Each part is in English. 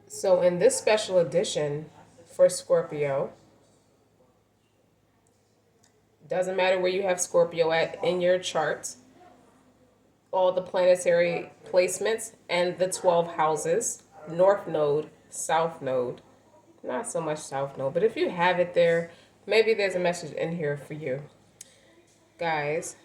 So in this special edition for Scorpio, doesn't matter where you have Scorpio at in your chart, all the planetary placements and the 12 houses, North Node, South Node, not so much South Node, but if you have it there, maybe there's a message in here for you. Guys,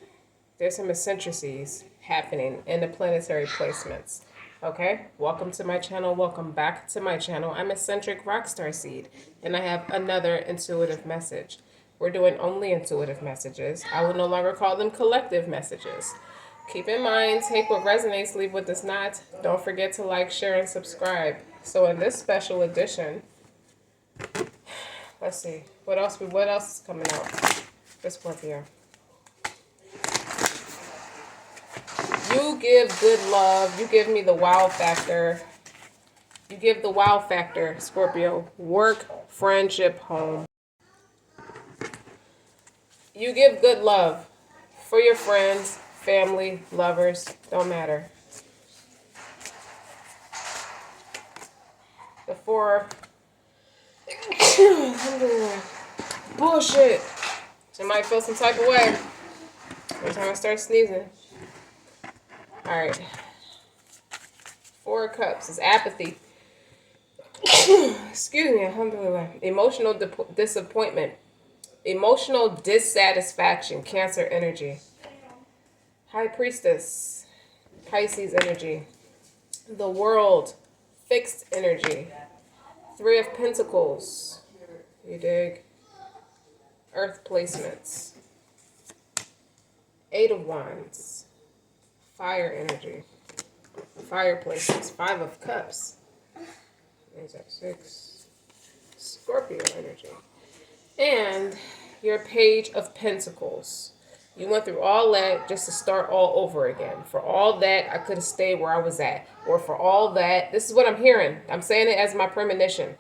there's some eccentricities happening in the planetary placements. Okay, welcome to my channel. Welcome back to my channel. I'm eccentric RockStar'Seed, and I have another intuitive message. We're doing only intuitive messages. I will no longer call them collective messages. Keep in mind, take what resonates, leave what does not. Don't forget to like, share, and subscribe. So in this special edition, let's see, what else is coming out for Scorpio? You give good love. You give me the wow factor. You give the wow factor, Scorpio. Work, friendship, home. You give good love for your friends, family, lovers. Don't matter. The four. Bullshit. Somebody feel some type of way every time I start sneezing. Alright. Four of Cups is apathy. Excuse me. Alhamdulillah. Emotional disappointment. Emotional dissatisfaction. Cancer energy. High Priestess. Pisces energy. The World. Fixed energy. Three of Pentacles. You dig? Earth placements. Eight of Wands. Fire energy. Fire placements. Five of Cups. There's that six. Scorpio energy. And your Page of Pentacles. You went through all that just to start all over again. For all that, I could have stayed where I was at. Or for all that, this is what I'm hearing. I'm saying it as my premonition.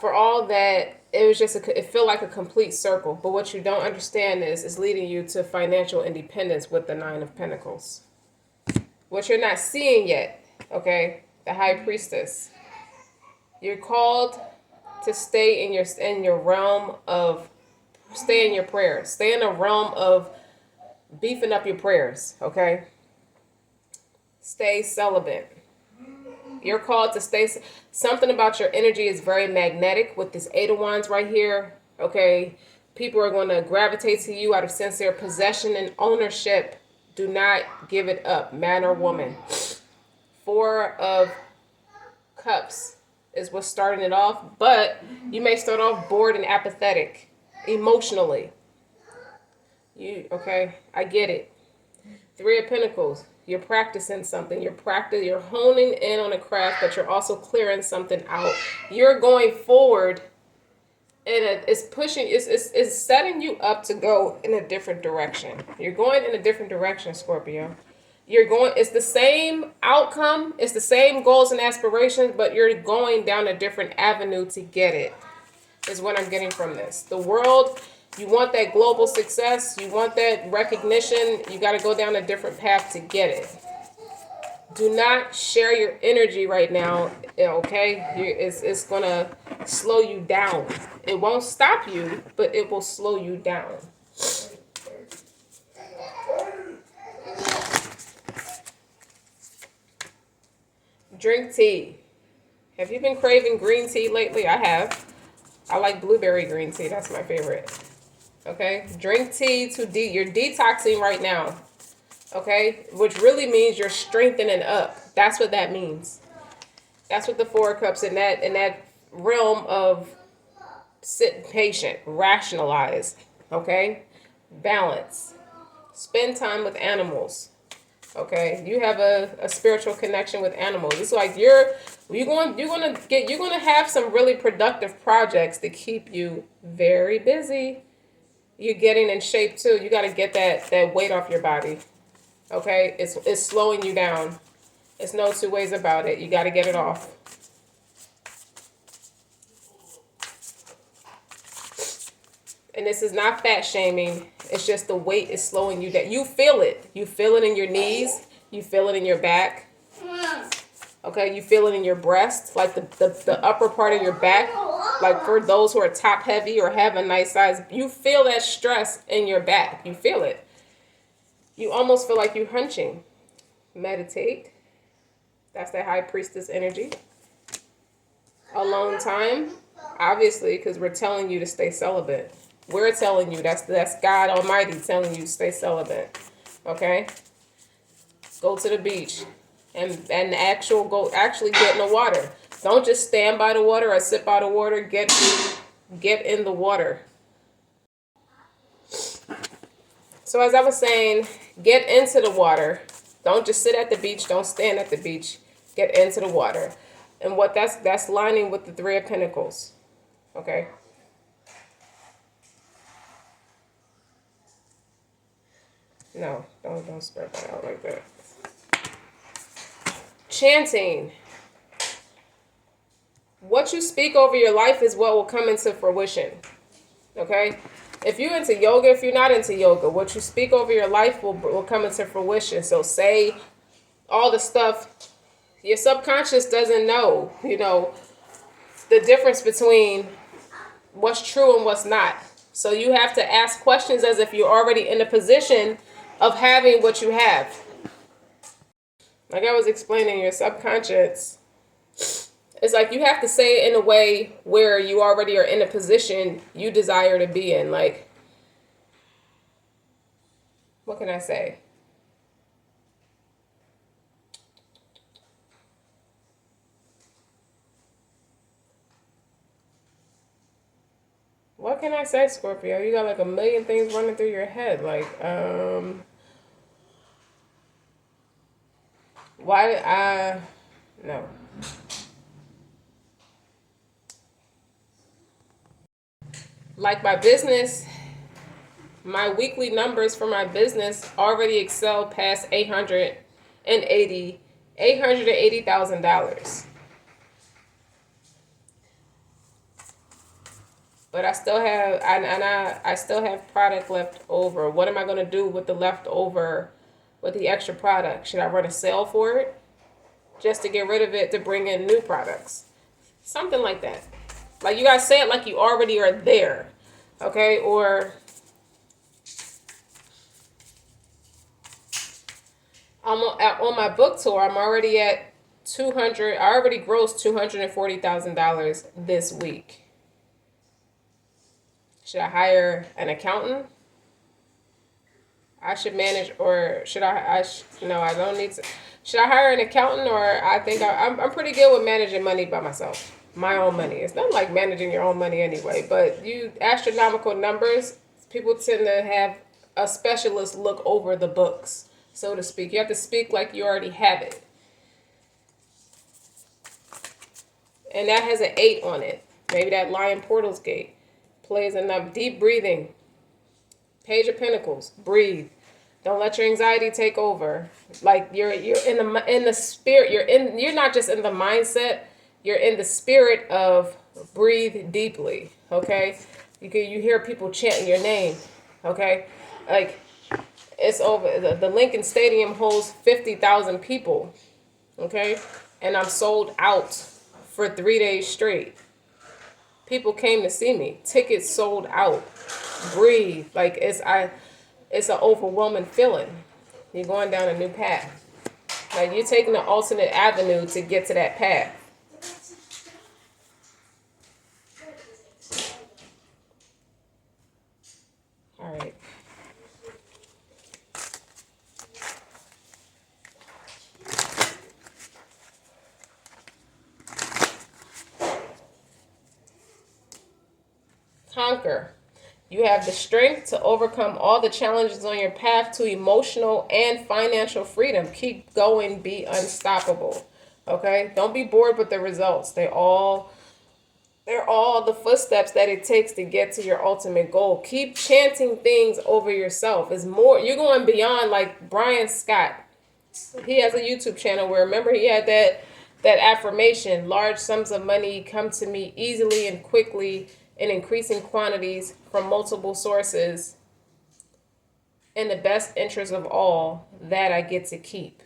For all that, it was just, it felt like a complete circle. But what you don't understand is, it's leading you to financial independence with the Nine of Pentacles. What you're not seeing yet, okay? The High Priestess. You're called to stay in your realm of, stay in your prayers. Stay in the realm of beefing up your prayers, okay? Stay celibate. You're called to stay. Something about your energy is very magnetic with this Eight of Wands right here, okay? People are going to gravitate to you out of sincere possession and ownership. Do not give it up, man or woman. Four of Cups is what's starting it off, but you may start off bored and apathetic emotionally. Okay, I get it. Three of Pentacles. You're practicing something. You're honing in on a craft, but you're also clearing something out. You're going forward, and it's pushing. It's setting you up to go in a different direction. You're going in a different direction, Scorpio. It's the same outcome. It's the same goals and aspirations, but you're going down a different avenue to get it, is what I'm getting from this. The world, you want that global success. You want that recognition. You got to go down a different path to get it. Do not share your energy right now, okay? It's going to slow you down. It won't stop you, but it will slow you down. Drink tea. Have you been craving green tea lately? I have. I like blueberry green tea. That's my favorite. Okay? Drink tea you're detoxing right now. Okay? Which really means you're strengthening up. That's what that means. That's what the Four of Cups in that realm of sit patient, rationalize. Okay? Balance. Spend time with animals. Okay, you have a spiritual connection with animals. It's like you're gonna have some really productive projects to keep you very busy. You're getting in shape too. You got to get that weight off your body. Okay, it's slowing you down. There's no two ways about it. You got to get it off. And this is not fat shaming. It's just the weight is slowing you down. You feel it. You feel it in your knees. You feel it in your back. Okay, you feel it in your breast, like the upper part of your back. Like for those who are top heavy or have a nice size, you feel that stress in your back. You feel it. You almost feel like you're hunching. Meditate. That's that high priestess energy. Alone time, obviously, because we're telling you to stay celibate. We're telling you, that's God Almighty telling you to stay celibate. Okay? Go to the beach and actually get in the water. Don't just stand by the water or sit by the water. Get in the water. So as I was saying, get into the water. Don't just sit at the beach. Don't stand at the beach. Get into the water. And what that's lining with the Three of Pentacles. Okay? No, don't spread that out like that. Chanting. What you speak over your life is what will come into fruition. Okay? If you're into yoga, if you're not into yoga, what you speak over your life will come into fruition. So say all the stuff your subconscious doesn't know, the difference between what's true and what's not. So you have to ask questions as if you're already in a position of having what you have. Like I was explaining, your subconscious, it's like you have to say it in a way where you already are in a position you desire to be in. Like, what can I say? What can I say, Scorpio? You got like a million things running through your head. Like, why no. Like my business, my weekly numbers for my business already excel past $880,000. But I still have I still have product left over. What am I gonna do with the leftover, with the extra product? Should I run a sale for it? Just to get rid of it to bring in new products. Something like that. Like you guys say it like you already are there. Okay? Or on my book tour, I'm already at 200. I already grossed $240,000 this week. Should I hire an accountant? I should manage, or should no, I don't need to. Should I hire an accountant, or I think I'm pretty good with managing money by myself. My own money. It's not like managing your own money anyway, but astronomical numbers, people tend to have a specialist look over the books, so to speak. You have to speak like you already have it. And that has an 8 on it. Maybe that Lion Portals gate plays enough. Deep breathing. Page of Pentacles. Breathe. Don't let your anxiety take over. Like you're in the spirit. You're not just in the mindset. You're in the spirit of breathe deeply. Okay. You hear people chanting your name. Okay. Like it's over. The Lincoln Stadium holds 50,000 people. Okay. And I'm sold out for 3 days straight. People came to see me. Tickets sold out. Breathe. Like it's an overwhelming feeling. You're going down a new path. Like you're taking the alternate avenue to get to that path. All right. Conquer. You have the strength to overcome all the challenges on your path to emotional and financial freedom. Keep going. Be unstoppable. Okay? Don't be bored with the results. They're all the footsteps that it takes to get to your ultimate goal. Keep chanting things over yourself. It's more. You're going beyond, like Brian Scott. He has a YouTube channel where, remember, he had that affirmation: large sums of money come to me easily and quickly in increasing quantities from multiple sources, in the best interest of all, that I get to keep.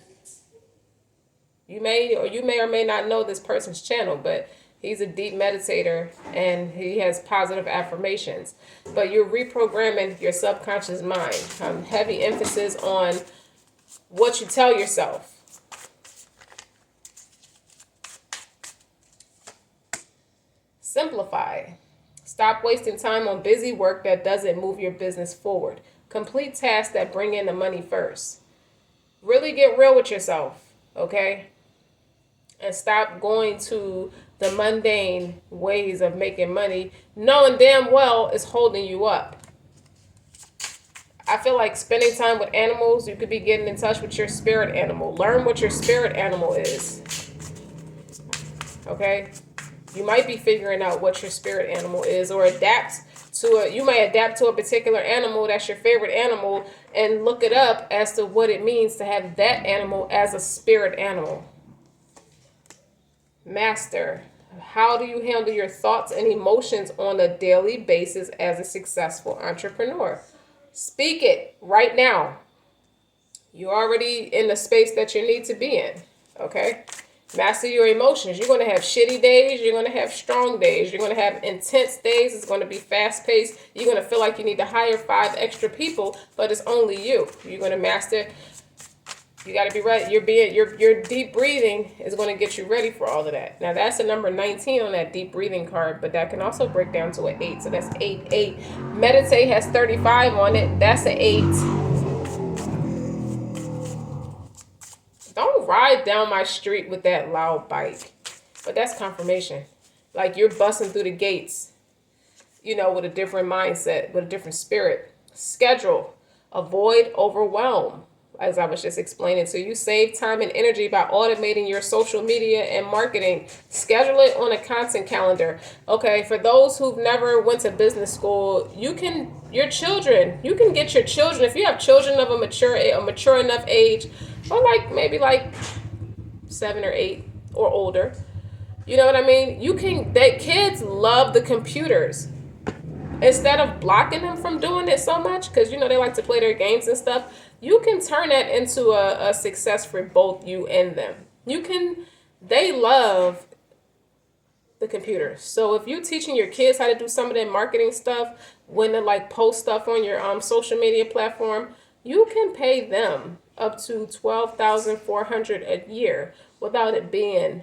You may or may not know this person's channel, but he's a deep meditator and he has positive affirmations. But you're reprogramming your subconscious mind. Heavy emphasis on what you tell yourself. Simplify. Stop wasting time on busy work that doesn't move your business forward. Complete tasks that bring in the money first. Really get real with yourself, okay? And stop going to the mundane ways of making money, knowing damn well it's holding you up. I feel like spending time with animals, you could be getting in touch with your spirit animal. Learn what your spirit animal is. Okay? You might be figuring out what your spirit animal is, or you may adapt to a particular animal that's your favorite animal and look it up as to what it means to have that animal as a spirit animal. Master. How do you handle your thoughts and emotions on a daily basis as a successful entrepreneur? Speak it right now. You're already in the space that you need to be in. Okay? Master your emotions. You're going to have shitty days. You're going to have strong days. You're going to have intense days. It's going to be fast paced. You're going to feel like you need to hire 5 extra people, but it's only you. You're going to master. You got to be ready. Your deep breathing is going to get you ready for all of that. Now that's a number 19 on that deep breathing card, but that can also break down to an 8. So that's 8. Meditate has 35 on it. That's an 8. Don't ride down my street with that loud bike. But that's confirmation. Like you're busting through the gates, with a different mindset, with a different spirit. Schedule. Avoid overwhelm. As I was just explaining to you, save time and energy by automating your social media and marketing. Schedule it on a content calendar. Okay, for those who've never went to business school, you can get your children, if you have children of a mature enough age, or maybe 7 or 8 or older. You know what I mean? Kids love the computers. Instead of blocking them from doing it so much, because they like to play their games and stuff, you can turn that into a success for both you and them. They love the computers. So if you're teaching your kids how to do some of that marketing stuff, when they post stuff on your social media platform, you can pay them up to $12,400 a year without it being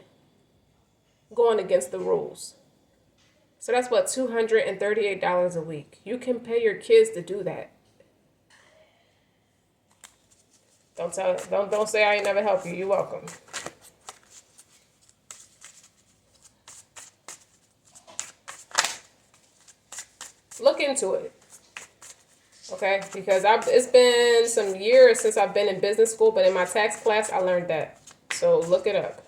going against the rules. So that's what, $238 a week. You can pay your kids to do that. Don't say I ain't never help you. You're welcome. Look into it. Okay? Because it's been some years since I've been in business school, but in my tax class, I learned that. So look it up.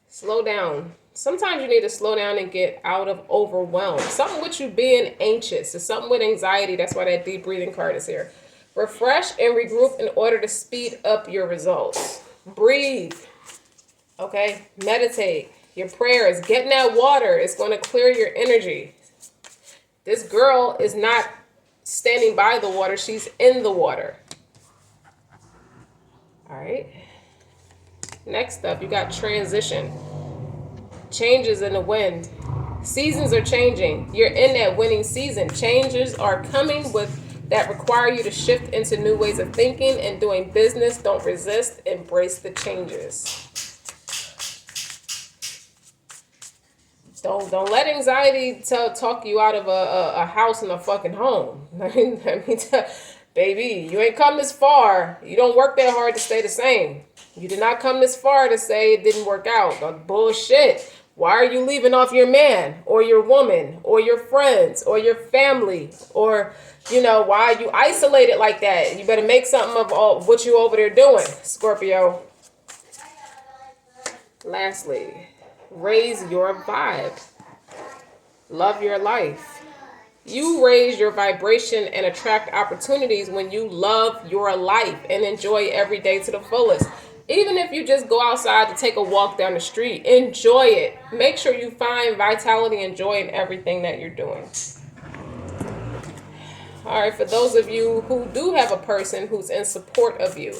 Slow down. Sometimes you need to slow down and get out of overwhelm. Something with you being anxious. It's something with anxiety. That's why that deep breathing card is here. Refresh and regroup in order to speed up your results. Breathe. Okay? Meditate. Your prayers. Getting that water is going to clear your energy. This girl is not standing by the water. She's in the water. All right? Next up, you got transition. Changes in the wind. Seasons are changing. You're in that winning season. Changes are coming that require you to shift into new ways of thinking and doing business. Don't resist. Embrace the changes. Don't let anxiety talk you out of a house and a fucking home. Baby, you ain't come this far. You don't work that hard to stay the same. You did not come this far to say it didn't work out. Like, bullshit. Why are you leaving off your man or your woman or your friends or your family? Or, why are you isolated like that? You better make something of all what you over there doing, Scorpio. Lastly, raise your vibe. Love your life. You raise your vibration and attract opportunities when you love your life and enjoy every day to the fullest. Even if you just go outside to take a walk down the street, enjoy it. Make sure you find vitality and joy in everything that you're doing. All right, for those of you who do have a person who's in support of you,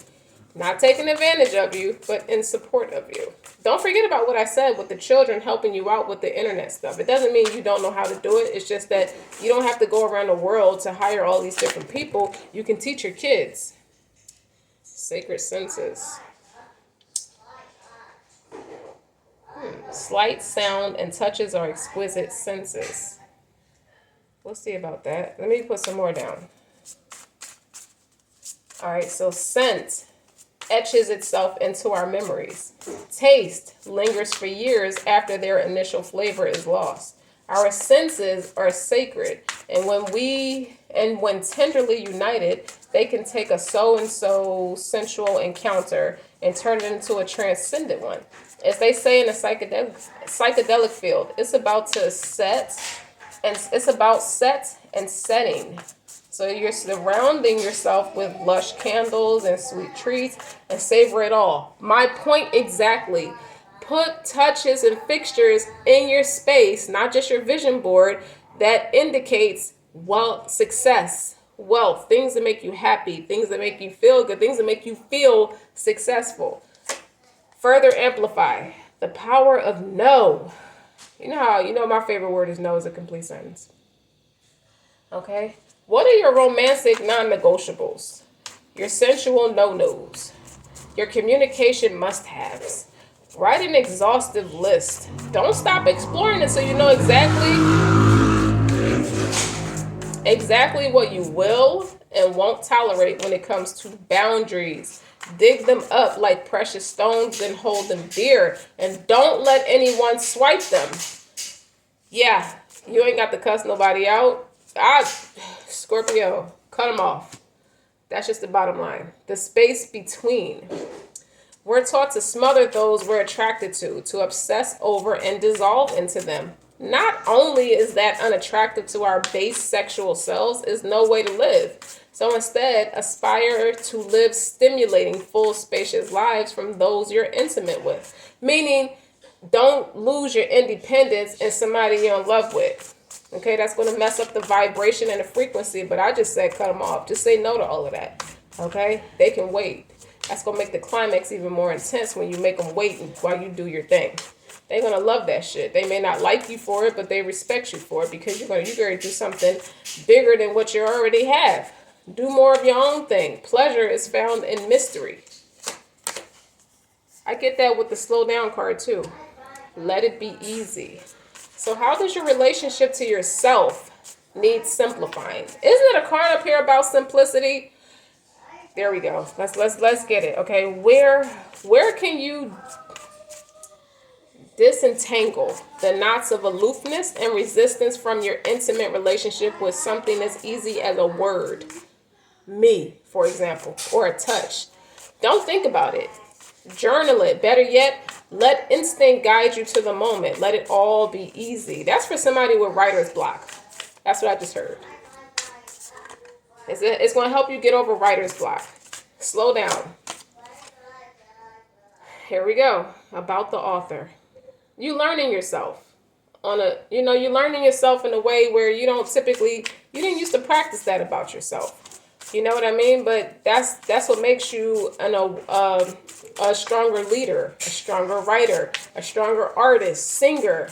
Not taking advantage of you, but in support of you. Don't forget about what I said with the children helping you out with the internet stuff. It doesn't mean you don't know how to do it. It's just that you don't have to go around the world to hire all these different people. You can teach your kids. Sacred senses. Slight sound and touches are exquisite senses. We'll see about that. Let me put some more down. All right, so scent etches itself into our memories. Taste lingers for years after their initial flavor is lost. Our senses are sacred, and when tenderly united, they can take a so-and-so sensual encounter and turn it into a transcendent one. As they say in the psychedelic field, it's about set and setting. So you're surrounding yourself with lush candles and sweet treats and savor it all. My point exactly. Put touches and fixtures in your space, not just your vision board, that indicates wealth, success, wealth, things that make you happy, things that make you feel good, things that make you feel successful. Further amplify the power of no. You know my favorite word is no is a complete sentence. Okay? What are your romantic non-negotiables? Your sensual no-nos? Your communication must-haves? Write an exhaustive list. Don't stop exploring until you know exactly what you will and won't tolerate when it comes to boundaries. Dig them up like precious stones and hold them dear. And don't let anyone swipe them. Yeah, you ain't got to cuss nobody out. Scorpio, cut them off. That's just the bottom line. The space between. We're taught to smother those we're attracted to obsess over and dissolve into them. Not only is that unattractive to our base sexual selves, is no way to live. So instead, aspire to live stimulating, full, spacious lives from those you're intimate with. Meaning, don't lose your independence in somebody you're in love with. Okay, that's going to mess up the vibration and the frequency, but I just said cut them off. Just say no to all of that. Okay, they can wait. That's going to make the climax even more intense when you make them wait while you do your thing. They're going to love that shit. They may not like you for it, but they respect you for it because you're going to do something bigger than what you already have. Do more of your own thing. Pleasure is found in mystery. I get that with the slow down card too. Let it be easy. So how does your relationship to yourself need simplifying? Isn't it a card up here about simplicity? There we go. Let's get it. Okay, where can you disentangle the knots of aloofness and resistance from your intimate relationship with something as easy as a word? Me, for example, or a touch. Don't think about it. Journal it. Better yet, let instinct guide you to the moment. Let it all be easy. That's for somebody with writer's block. That's what I just heard. It's going to help you get over writer's block. Slow down. Here we go. About the author. You learning yourself you're learning yourself in a way where you didn't used to practice that about yourself. You know what I mean? But that's what makes you a stronger leader, a stronger writer, a stronger artist, singer,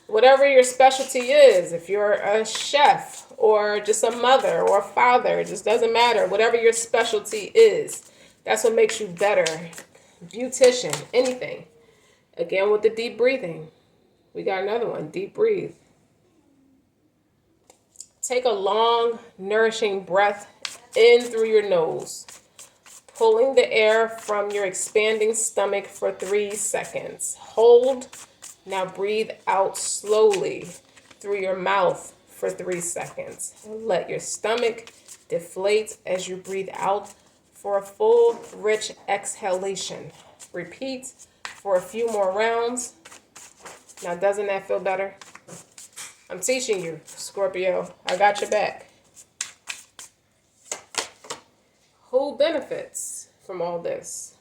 whatever your specialty is. If you're a chef or just a mother or a father, it just doesn't matter. Whatever your specialty is, that's what makes you better. Beautician, anything. Again, with the deep breathing. We got another one. Deep breathe. Take a long, nourishing breath in through your nose, pulling the air from your expanding stomach for 3 seconds. Hold. Now breathe out slowly through your mouth for 3 seconds. Let your stomach deflate as you breathe out for a full, rich exhalation. Repeat for a few more rounds. Now, doesn't that feel better? I'm teaching you, Scorpio. I got your back. Who benefits from all this?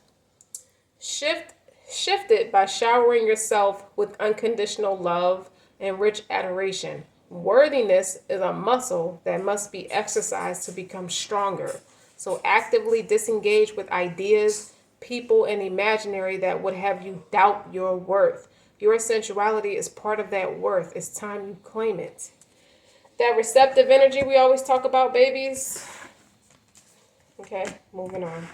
Shift it by showering yourself with unconditional love and rich adoration. Worthiness is a muscle that must be exercised to become stronger. So actively disengage with ideas people, and imaginary that would have you doubt your worth. Your sensuality is part of that worth. It's time you claim it. That receptive energy we always talk about, babies. Okay, moving on.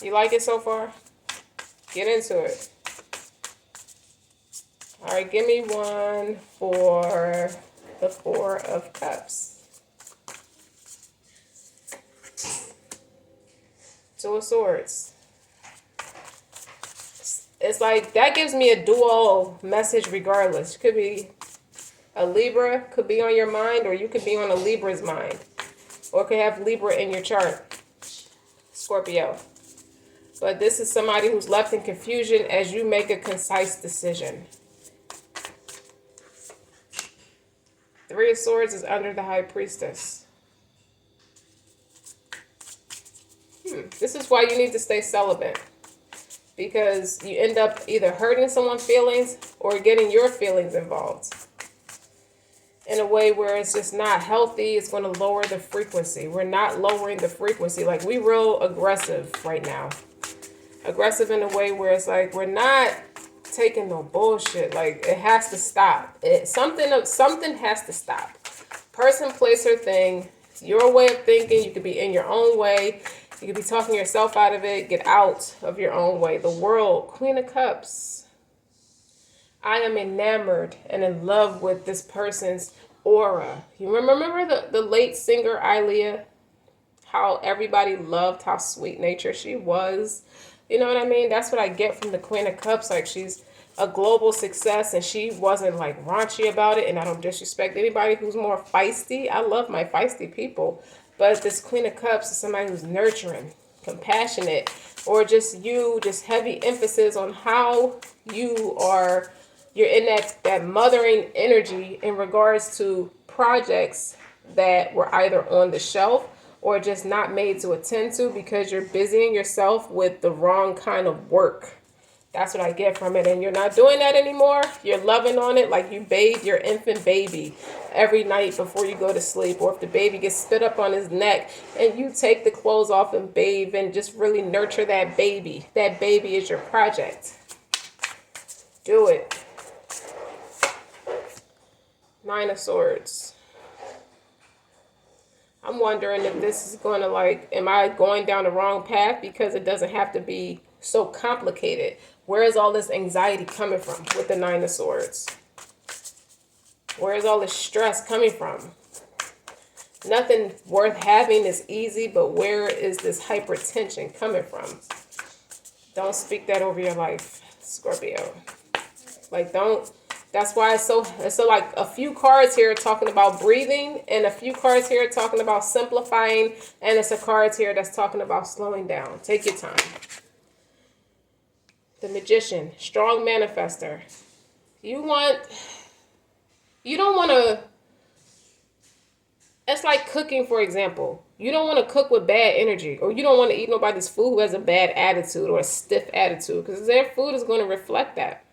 You like it so far? Get into it. All right, give me one for the Four of Cups. Two of Swords. It's like that gives me a dual message regardless. Could be a Libra, could be on your mind, or you could be on a Libra's mind. Or could have Libra in your chart. Scorpio. But this is somebody who's left in confusion as you make a concise decision. Three of Swords is under the High Priestess. This is why you need to stay celibate. Because you end up either hurting someone's feelings or getting your feelings involved. In a way where it's just not healthy, it's going to lower the frequency. We're not lowering the frequency. Like, we real aggressive right now. Aggressive in a way where it's like, we're not taking no bullshit. Like, it has to stop. Something has to stop. Person, place, or thing. It's your way of thinking. You could be in your own way. You could be talking yourself out of it. Get out of your own way. The World, Queen of Cups. I am enamored and in love with this person's aura. You remember the late singer Aaliyah? How everybody loved how sweet nature she was. You know what I mean? That's what I get from the Queen of Cups. Like, she's a global success and she wasn't like raunchy about it. And I don't disrespect anybody who's more feisty. I love my feisty people. But this Queen of Cups is somebody who's nurturing, compassionate, or just heavy emphasis on how you're in that mothering energy in regards to projects that were either on the shelf or just not made to attend to because you're busying yourself with the wrong kind of work. That's what I get from it. And you're not doing that anymore. You're loving on it like you bathe your infant baby every night before you go to sleep. Or if the baby gets spit up on his neck and you take the clothes off and bathe and just really nurture that baby. That baby is your project. Do it. Nine of Swords. I'm wondering if this is going to, like, am I going down the wrong path because it doesn't have to be so complicated? Where is all this anxiety coming from with the Nine of Swords? Where is all this stress coming from? Nothing worth having is easy, but where is this hypertension coming from? Don't speak that over your life, Scorpio. Like, don't. That's why it's so like a few cards here talking about breathing and a few cards here talking about simplifying, and it's a cards here that's talking about slowing down. Take your time. The Magician, strong manifester. You don't want to, it's like cooking, for example. You don't want to cook with bad energy, or you don't want to eat nobody's food who has a bad attitude or a stiff attitude, because their food is going to reflect that.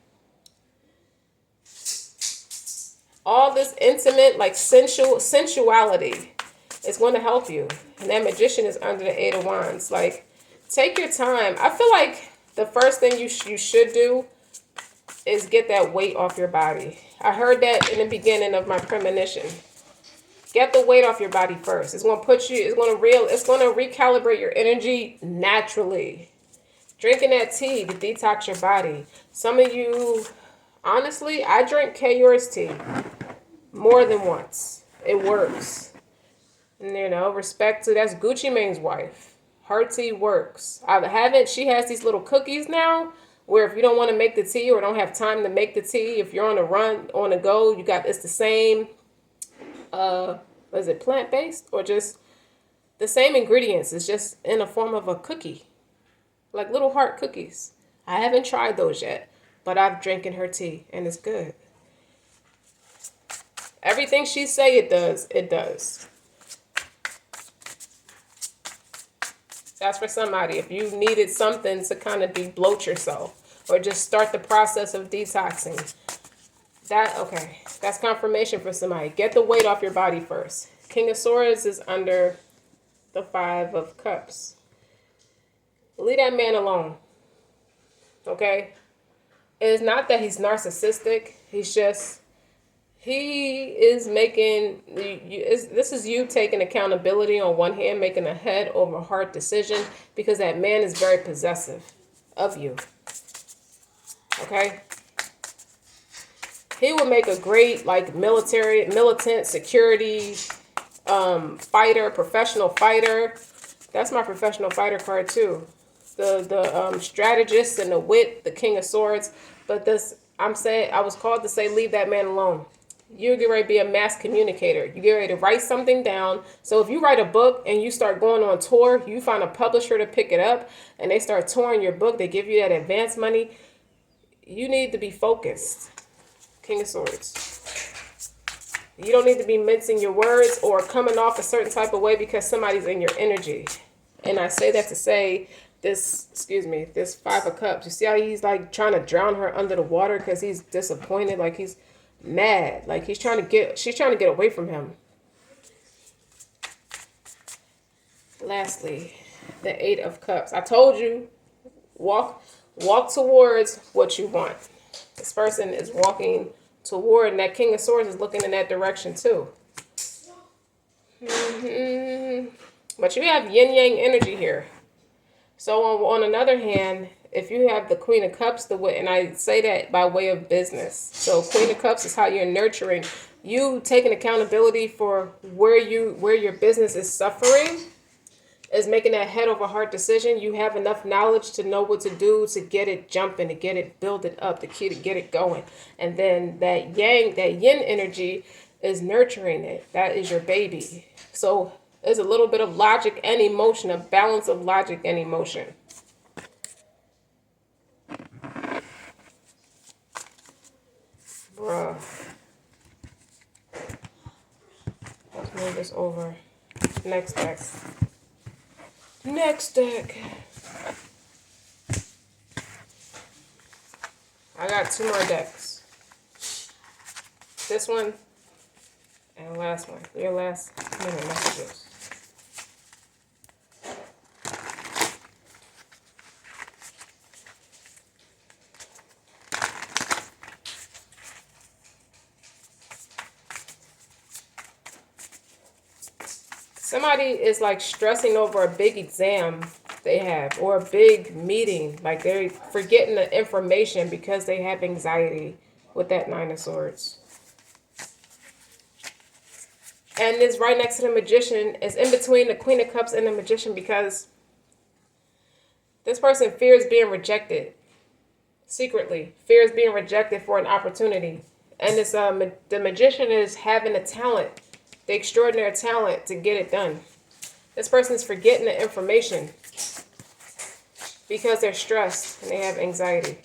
All this intimate, like sensuality is going to help you. And that Magician is under the Eight of Wands. Like, take your time. I feel like the first thing you should do is get that weight off your body. I heard that in the beginning of my premonition. Get the weight off your body first. It's going to it's going to recalibrate your energy naturally. Drinking that tea to detox your body. Some of you, honestly, I drink Kayor's tea more than once. It works. And, respect to, that's Gucci Mane's wife. Her tea works. She has these little cookies now where if you don't want to make the tea or don't have time to make the tea, if you're on a run, on a go, it's the same, is it plant-based or just the same ingredients? It's just in a form of a cookie, like little heart cookies. I haven't tried those yet, but I've drinking her tea and it's good. Everything she say it does, it does. That's for somebody. If you needed something to kind of bloat yourself or just start the process of detoxing, that's confirmation for somebody. Get the weight off your body first. King of Swords is under the Five of Cups. Leave that man alone. Okay? It's not that he's narcissistic. He's just, he is making, this is you taking accountability on one hand, making a head over heart decision, because that man is very possessive of you. Okay? He would make a great, like, militant security fighter, professional fighter. That's my professional fighter card too. The strategist and the wit, the King of Swords. But this, I was called to say, leave that man alone. You get ready to be a mass communicator. You get ready to write something down. So if you write a book and you start going on tour, you find a publisher to pick it up and they start touring your book. They give you that advance money. You need to be focused. King of Swords. You don't need to be mincing your words or coming off a certain type of way because somebody's in your energy. And I say that to say this Five of Cups. You see how he's like trying to drown her under the water because he's disappointed, like he's mad, like she's trying to get away from him. Lastly, the Eight of Cups. I told you, walk towards what you want. This person is walking toward, and that King of Swords is looking in that direction too. But you have yin-yang energy here. So on another hand, if you have the Queen of Cups, and I say that by way of business. So Queen of Cups is how you're nurturing. You taking accountability for where your business is suffering, is making that head over heart decision. You have enough knowledge to know what to do to get it jumping, to get it, build it up, the key to get it going. And then that yin energy is nurturing it. That is your baby. So there's a little bit of logic and emotion, a balance of logic and emotion. Bruh. Let's move this over. Next deck. Next deck. I got two more decks. This one and last one. Your last minute messages. Somebody is like stressing over a big exam they have or a big meeting. Like they're forgetting the information because they have anxiety with that Nine of Swords. And it's right next to the Magician. It's in between the Queen of Cups and the Magician because this person fears being rejected. Secretly. Fears being rejected for an opportunity. And it's the Magician is having the talent, the extraordinary talent to get it done. This person is forgetting the information because they're stressed and they have anxiety.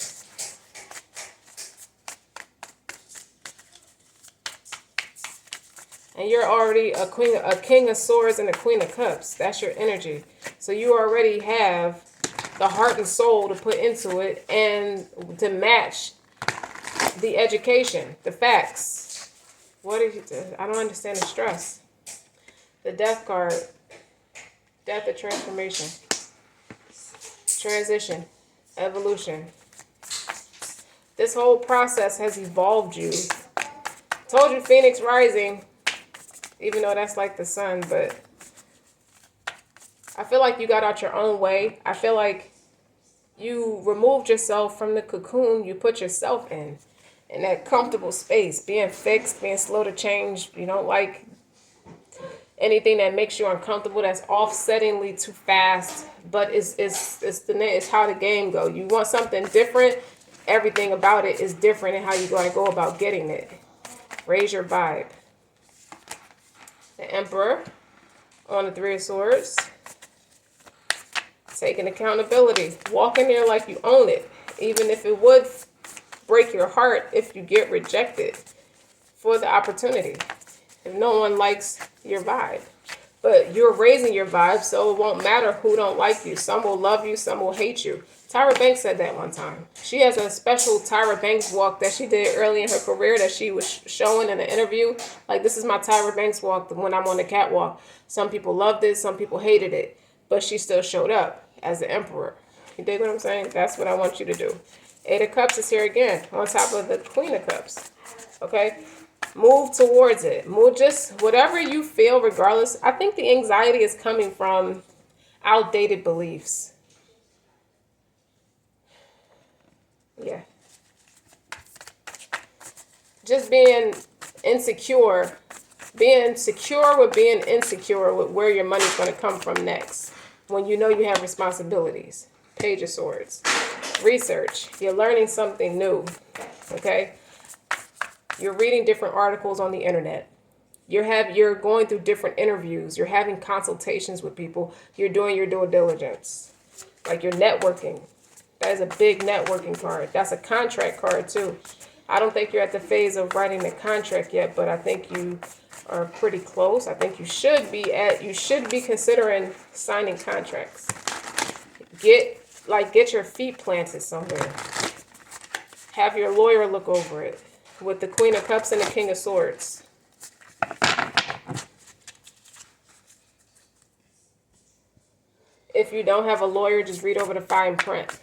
And you're already a King of Swords and a Queen of Cups. That's your energy. So you already have the heart and soul to put into it and to match the education, the facts. What is it? I don't understand the stress. The Death card. Death of transformation. Transition. Evolution. This whole process has evolved you. Told you Phoenix rising. Even though that's like the sun, but I feel like you got out your own way. I feel like you removed yourself from the cocoon you put yourself in that comfortable space, being fixed, being slow to change. You don't like anything that makes you uncomfortable, that's offsettingly too fast, but it's how the game go. You want something different, everything about it is different in how you gotta go about getting it. Raise your vibe. The Emperor on the Three of Swords. Taking accountability. Walk in there like you own it. Even if it would break your heart if you get rejected for the opportunity. If no one likes your vibe. But you're raising your vibe, so it won't matter who don't like you. Some will love you, some will hate you. Tyra Banks said that one time. She has a special Tyra Banks walk that she did early in her career that she was showing in an interview. Like, this is my Tyra Banks walk when I'm on the catwalk. Some people loved it, some people hated it. But she still showed up as the emperor. You dig what I'm saying? That's what I want you to do. Eight of Cups is here again on top of the Queen of Cups. Okay? Move towards it. Move, just whatever you feel, regardless. I think the anxiety is coming from outdated beliefs. Yeah. Just being insecure. Being secure with being insecure with where your money's going to come from next. When you know you have responsibilities. Page of Swords. Research. You're learning something new. Okay? You're reading different articles on the internet. You're going through different interviews. You're having consultations with people. You're doing your due diligence. Like, you're networking. That is a big networking card. That's a contract card too. I don't think you're at the phase of writing the contract yet, but I think you are pretty close. I think you should be considering signing contracts. Get your feet planted somewhere. Have your lawyer look over it. With the Queen of Cups and the King of Swords. If you don't have a lawyer, just read over the fine print.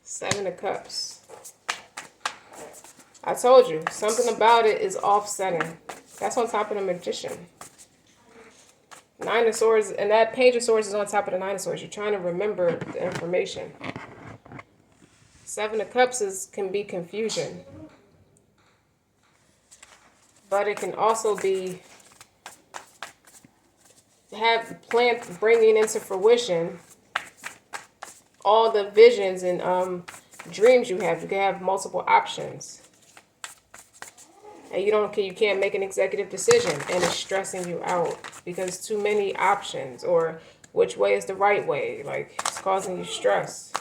Seven of Cups. I told you, something about it is offsetting. That's on top of the Magician. Nine of Swords, and that Page of Swords is on top of the Nine of Swords. You're trying to remember the information. Seven of Cups can be confusion. But it can also be bringing into fruition all the visions and dreams you have. You can have multiple options. And you can't make an executive decision, and it's stressing you out because too many options, or which way is the right way. Like, it's causing you stress.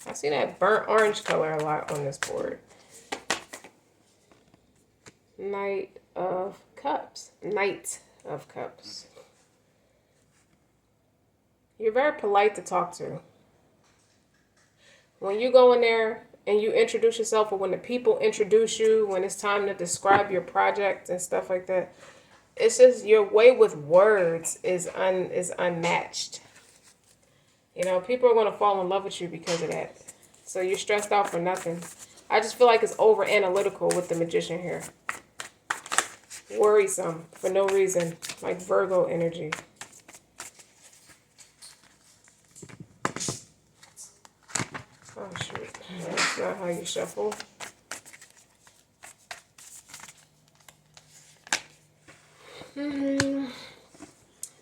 I see that burnt orange color a lot on this board. Knight of Cups. Knight of Cups. You're very polite to talk to. When you go in there and you introduce yourself, or when the people introduce you, when it's time to describe your project and stuff like that, it's just your way with words is unmatched. You know, people are going to fall in love with you because of that. So you're stressed out for nothing. I just feel like it's over analytical with the Magician here. Worrisome for no reason, like Virgo energy. Oh shoot, that's not how you shuffle.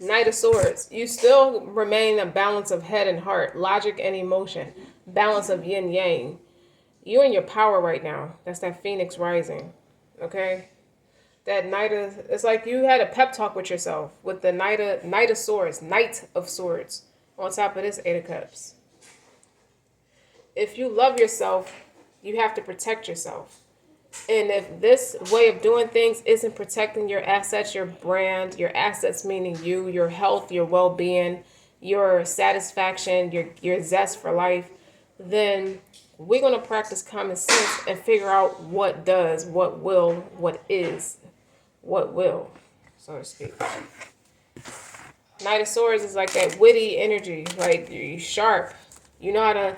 Knight of Swords. You still remain a balance of head and heart, logic and emotion, balance of yin yang. You're in your power right now. That's that Phoenix rising. Okay? That it's like you had a pep talk with yourself with the Knight of Swords, Knight of Swords, on top of this Eight of Cups. If you love yourself, you have to protect yourself. And if this way of doing things isn't protecting your assets, your brand, your assets meaning you, your health, your well-being, your satisfaction, your zest for life, then we're going to practice common sense and figure out what does, what will, what is, what will, so to speak. Knight of Swords is like that witty energy, like you're sharp. You know how to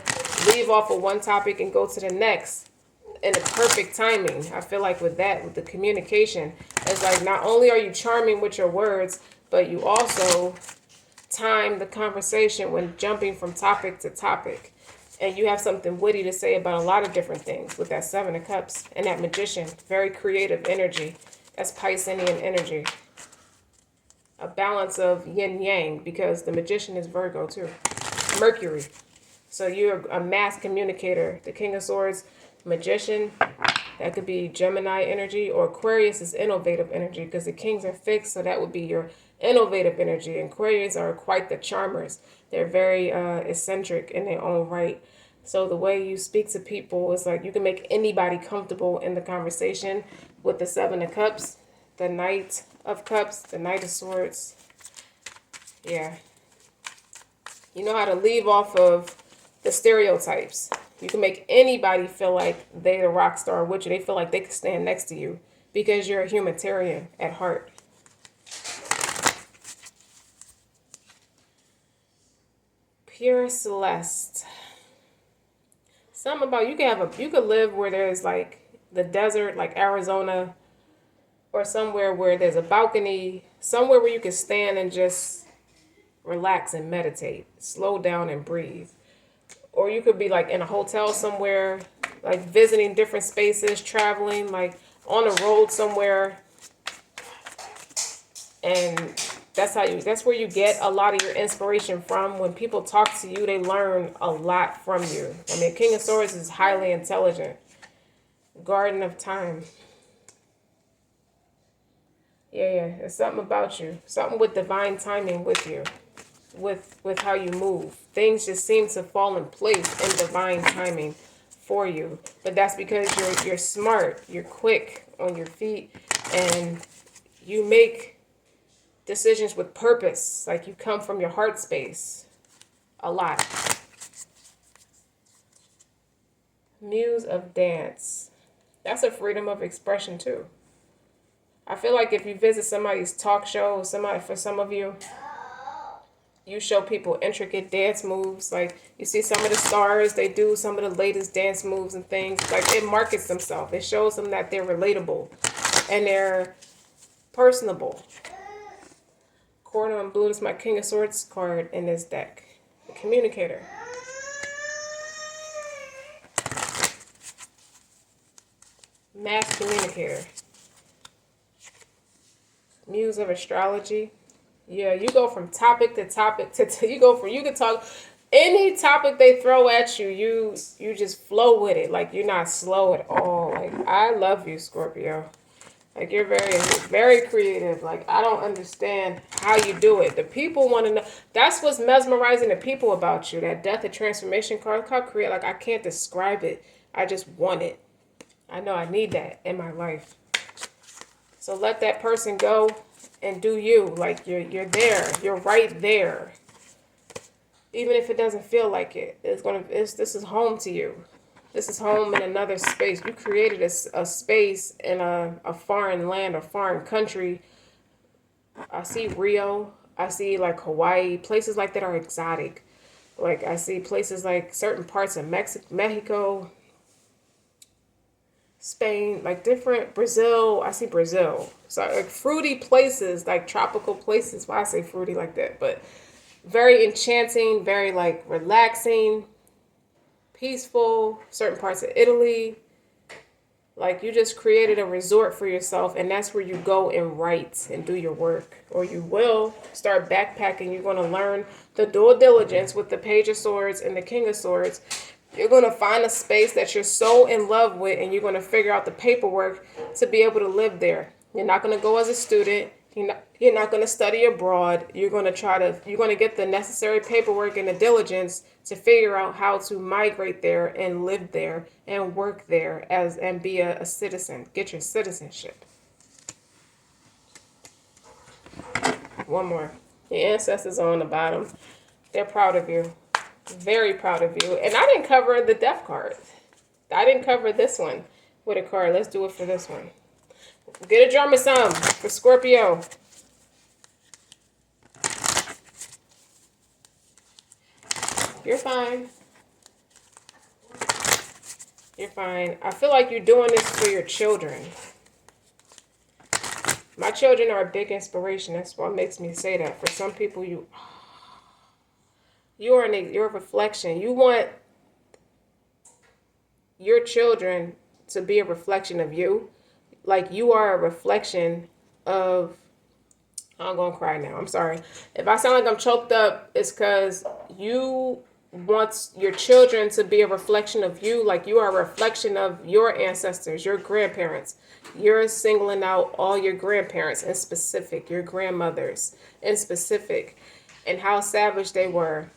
leave off of one topic and go to the next in the perfect timing. I feel like with the communication, it's like not only are you charming with your words, but you also time the conversation when jumping from topic to topic. And you have something witty to say about a lot of different things with that Seven of Cups and that Magician. Very creative energy. That's Piscean energy. A balance of yin yang, because the Magician is Virgo too. Mercury. So you're a mass communicator. The King of Swords, Magician, that could be Gemini energy, or Aquarius is innovative energy because the kings are fixed, so that would be your innovative energy. And Aquarius are quite the charmers. They're very eccentric in their own right. So the way you speak to people is like you can make anybody comfortable in the conversation with the Seven of Cups, the Knight of Cups, the Knight of Swords. Yeah. You know how to leave off of the stereotypes. You can make anybody feel like they're the rock star with you. They feel like they can stand next to you because you're a humanitarian at heart. Pure Celeste. Something about you could live where there's like the desert, like Arizona, or somewhere where there's a balcony, somewhere where you can stand and just relax and meditate, slow down and breathe. Or you could be like in a hotel somewhere, like visiting different spaces, traveling, like on a road somewhere. And that's where you get a lot of your inspiration from. When people talk to you, they learn a lot from you. I mean, King of Swords is highly intelligent. Garden of Time. Yeah, it's something about you. Something with divine timing with you. With how you move. Things just seem to fall in place in divine timing for you. But that's because you're smart, you're quick on your feet, and you make decisions with purpose. Like you come from your heart space a lot. Muse of Dance. That's a freedom of expression too. I feel like if you visit somebody's talk show, for some of you, you show people intricate dance moves. Like you see some of the stars, they do some of the latest dance moves and things. Like it markets themselves. It shows them that they're relatable and they're personable. Corner on blue is my King of Swords card in this deck. The Communicator. Mass Communicator. Muse of Astrology. Yeah, you go from topic to topic you can talk any topic they throw at you, you just flow with it. Like you're not slow at all. Like I love you, Scorpio. Like you're very creative. Like I don't understand how you do it. The people want to know. That's what's mesmerizing the people about you. That Death and Transformation card, called create. Like I can't describe it. I just want it. I know I need that in my life. So let that person go and do you. Like you're there. You're right there. Even if it doesn't feel like it, this is home to you. This is home in another space. You created a space in a foreign land, a foreign country. I see Rio. I see like Hawaii. Places like that are exotic. Like I see places like certain parts of Mexico, Spain, like different Brazil. I see Brazil. So like fruity places, like tropical places. Why I say fruity like that, but very enchanting, very like relaxing, peaceful. Certain parts of Italy. Like you just created a resort for yourself, and that's where you go and write and do your work. Or you will start backpacking. You're going to learn the due diligence with the Page of Swords and the King of Swords. You're going to find a space that you're so in love with, and you're going to figure out the paperwork to be able to live there. You're not going to go as a student. You're not going to study abroad. You're going to get the necessary paperwork and the diligence to figure out how to migrate there and live there and work there and be a citizen. Get your citizenship. One more. Your ancestors are on the bottom. They're proud of you. Very proud of you. And I didn't cover the death card. I didn't cover this one with a card. Let's do it for this one. Get a drum or some for Scorpio. You're fine. You're fine. I feel like you're doing this for your children. My children are a big inspiration. That's what makes me say that. For some people, you're a reflection. You want your children to be a reflection of you. Like you are a reflection of, I'm going to cry now. I'm sorry. If I sound like I'm choked up, it's because you want your children to be a reflection of you. Like you are a reflection of your ancestors, your grandparents. You're singling out all your grandparents in specific, your grandmothers in specific, and how savage they were,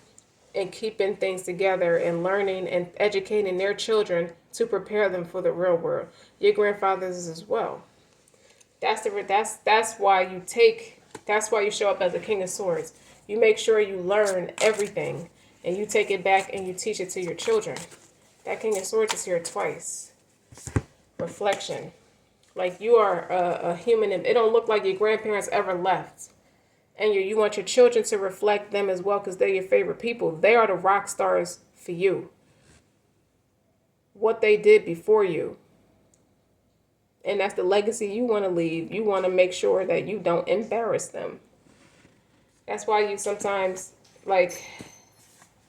and keeping things together and learning and educating their children to prepare them for the real world. Your grandfathers as well. That's why you take. That's why you show up as a King of Swords. You make sure you learn everything, and you take it back and you teach it to your children. That King of Swords is here twice. Reflection. Like you are a human, and it don't look like your grandparents ever left. And you want your children to reflect them as well because they're your favorite people. They are the rock stars for you. What they did before you. And that's the legacy you want to leave. You want to make sure that you don't embarrass them. That's why you sometimes, like,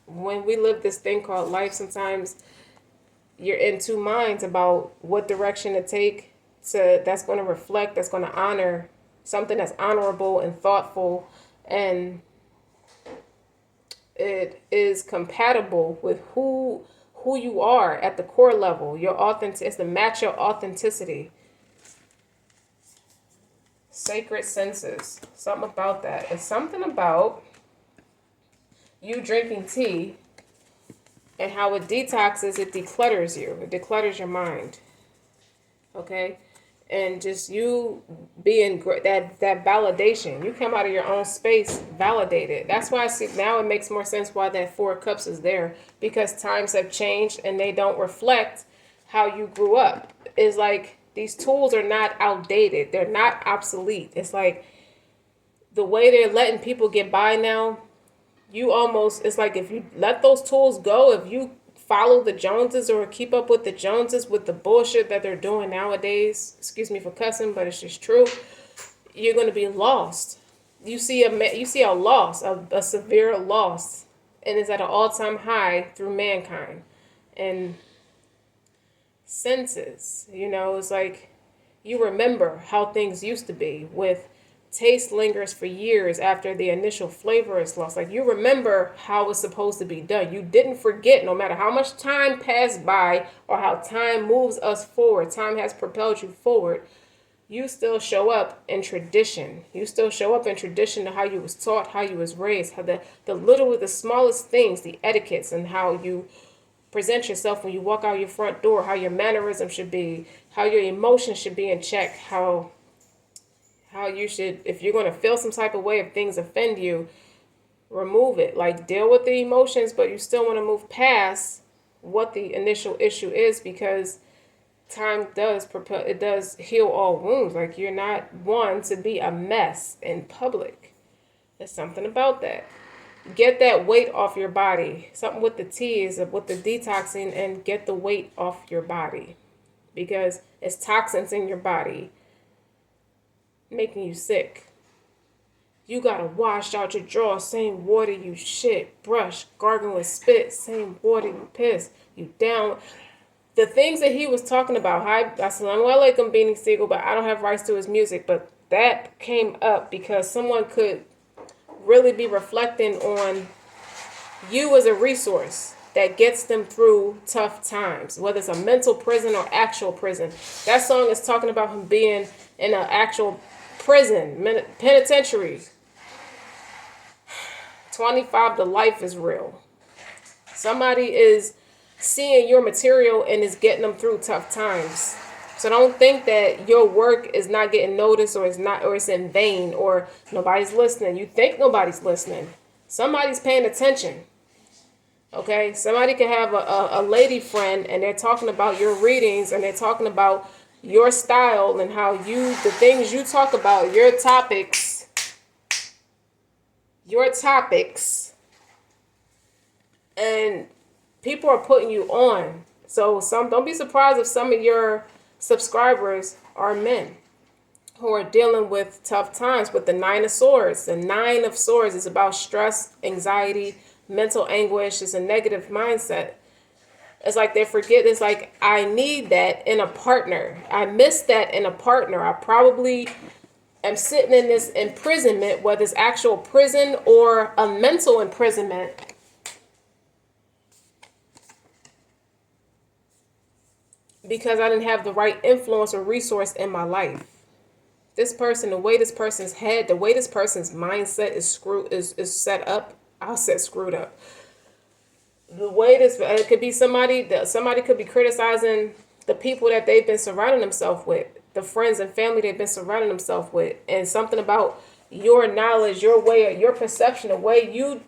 when we live this thing called life, sometimes you're in two minds about what direction to take that's going to reflect, that's going to honor something that's honorable and thoughtful, and it is compatible with who you are at the core level. It's to match your authenticity. Sacred senses. Something about that. It's something about you drinking tea and how it detoxes, it declutters you. It declutters your mind. Okay? And just you being that validation. You come out of your own space validated. That's why I see now it makes more sense why that 4 of Cups is there. Because times have changed and they don't reflect how you grew up. It's like these tools are not outdated. They're not obsolete. It's like the way they're letting people get by now, it's like if you let those tools go, if you follow the Joneses or keep up with the Joneses with the bullshit that they're doing nowadays, excuse me for cussing, but it's just true, you're going to be lost. You see a loss, a severe loss, and it's at an all-time high through mankind. And senses, it's like you remember how things used to be with taste lingers for years after the initial flavor is lost. Like you remember how it's supposed to be done. You didn't forget, no matter how much time passed by or how time moves us forward. Time has propelled you forward. You still show up in tradition. You still show up in tradition to how you was taught, how you was raised, how the smallest things, the etiquettes, and how you present yourself when you walk out your front door, how your mannerism should be, how your emotions should be in check, how you should, if you're going to feel some type of way, if things offend you, remove it. Like deal with the emotions, but you still want to move past what the initial issue is, because time does heal all wounds. Like you're not one to be a mess in public. There's something about that. Get that weight off your body. Something with the tea is with the detoxing, and get the weight off your body, because it's toxins in your body making you sick. You gotta wash out your drawers, same water you shit, brush, gargle with spit, same water you piss, you down. The things that he was talking about, Assalamu alaikum Beanie Siegel, but I don't have rights to his music, but that came up because someone could really be reflecting on you as a resource that gets them through tough times, whether it's a mental prison or actual prison. That song is talking about him being in an actual prison, penitentiary. 25 to life is real. Somebody is seeing your material and is getting them through tough times. So don't think that your work is not getting noticed, or it's in vain, or nobody's listening. You think nobody's listening. Somebody's paying attention. Okay? Somebody can have a lady friend and they're talking about your readings, and they're talking about your style and how the things you talk about, your topics, and people are putting you on. So don't be surprised if some of your subscribers are men who are dealing with tough times with the 9 of Swords. The 9 of Swords is about stress, anxiety, mental anguish. It's a negative mindset. It's like they forget. It's like, I need that in a partner. I miss that in a partner. I probably am sitting in this imprisonment, whether it's actual prison or a mental imprisonment, because I didn't have the right influence or resource in my life. This person, the way this person's head, the way this person's mindset is set up, I'll say screwed up. The way this, it could be somebody could be criticizing the people that they've been surrounding themselves with, the friends and family they've been surrounding themselves with, and something about your knowledge, your way, your perception, the way you,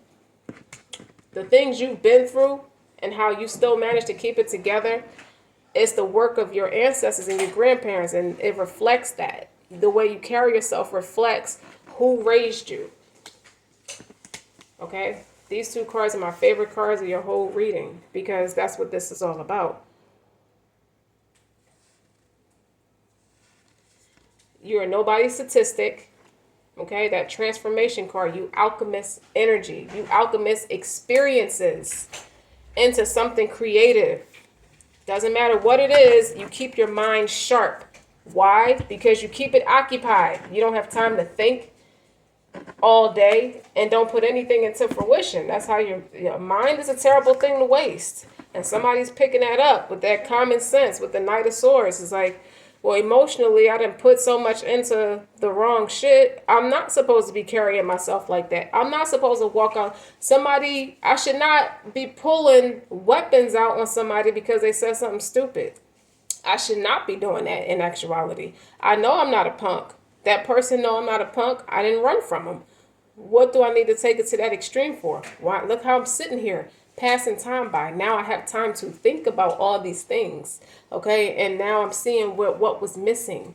the things you've been through, and how you still manage to keep it together. It's the work of your ancestors and your grandparents, and it reflects that. The way you carry yourself reflects who raised you. Okay? These two cards are my favorite cards of your whole reading, because that's what this is all about. You're nobody's statistic. Okay? That transformation card, you alchemist energy. You alchemist experiences into something creative. Doesn't matter what it is, you keep your mind sharp. Why? Because you keep it occupied. You don't have time to think all day and don't put anything into fruition. That's how your mind is a terrible thing to waste. And somebody's picking that up with that common sense, with the Knight of Swords. It's like, well, emotionally, I didn't put so much into the wrong shit. I'm not supposed to be carrying myself like that. I'm not supposed to walk on somebody. I should not be pulling weapons out on somebody because they said something stupid. I should not be doing that in actuality. I know I'm not a punk. That person know I'm not a punk. I didn't run from them. What do I need to take it to that extreme for? Why? Look how I'm sitting here passing time by. Now I have time to think about all these things. Okay, and now I'm seeing what was missing.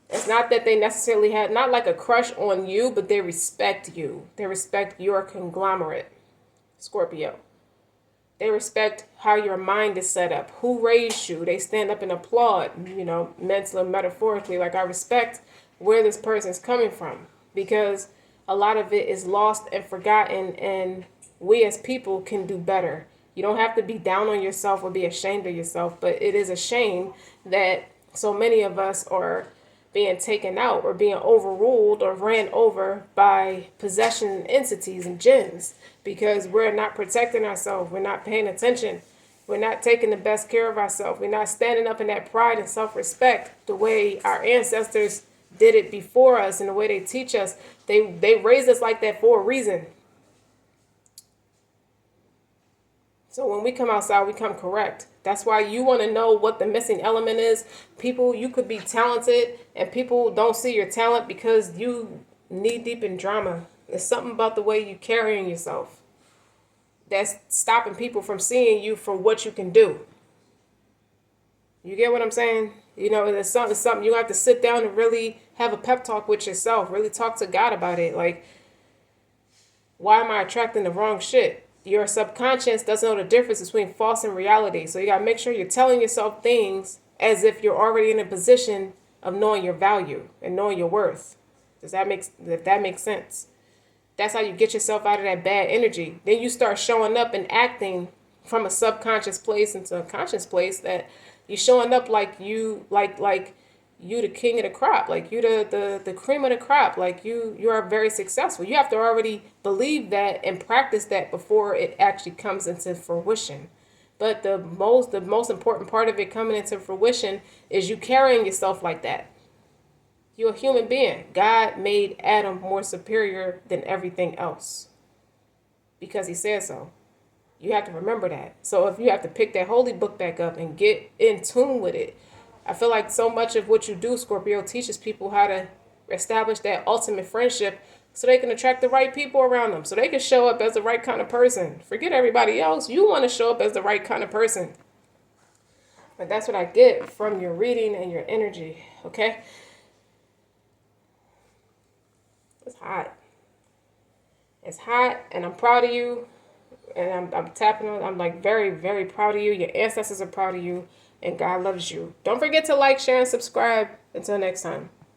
It's not that they necessarily had, not like a crush on you, but they respect you. They respect your conglomerate, Scorpio. They respect how your mind is set up, who raised you. They stand up and applaud, mentally, metaphorically. Like, I respect where this person's coming from, because a lot of it is lost and forgotten, and we as people can do better. You don't have to be down on yourself or be ashamed of yourself, but it is a shame that so many of us are being taken out or being overruled or ran over by possession entities and jinns, because we're not protecting ourselves. We're not paying attention. We're not taking the best care of ourselves. We're not standing up in that pride and self-respect the way our ancestors did it before us, and the way they teach us. They raised us like that for a reason. So when we come outside, we come correct. That's why you want to know what the missing element is. People, you could be talented, and people don't see your talent because you knee deep in drama. There's something about the way you carrying yourself that's stopping people from seeing you for what you can do. You get what I'm saying? There's something you have to sit down and really have a pep talk with yourself. Really talk to God about it. Like, why am I attracting the wrong shit? Your subconscious doesn't know the difference between false and reality. So you got to make sure you're telling yourself things as if you're already in a position of knowing your value and knowing your worth. If that makes sense? That's how you get yourself out of that bad energy. Then you start showing up and acting from a subconscious place into a conscious place, that you're showing up like you you the king of the crop, like you the cream of the crop, like you are very successful. You have to already believe that and practice that before it actually comes into fruition. But the most important part of it coming into fruition is you carrying yourself like that. You're a human being. God made Adam more superior than everything else because he said so. You have to remember that. So if you have to pick that holy book back up and get in tune with it, I feel like so much of what you do, Scorpio, teaches people how to establish that ultimate friendship so they can attract the right people around them, so they can show up as the right kind of person. Forget everybody else. You want to show up as the right kind of person. But that's what I get from your reading and your energy, okay? It's hot. It's hot, and I'm proud of you. And I'm tapping on, I'm like very, very proud of you. Your ancestors are proud of you. And God loves you. Don't forget to like, share, and subscribe. Until next time.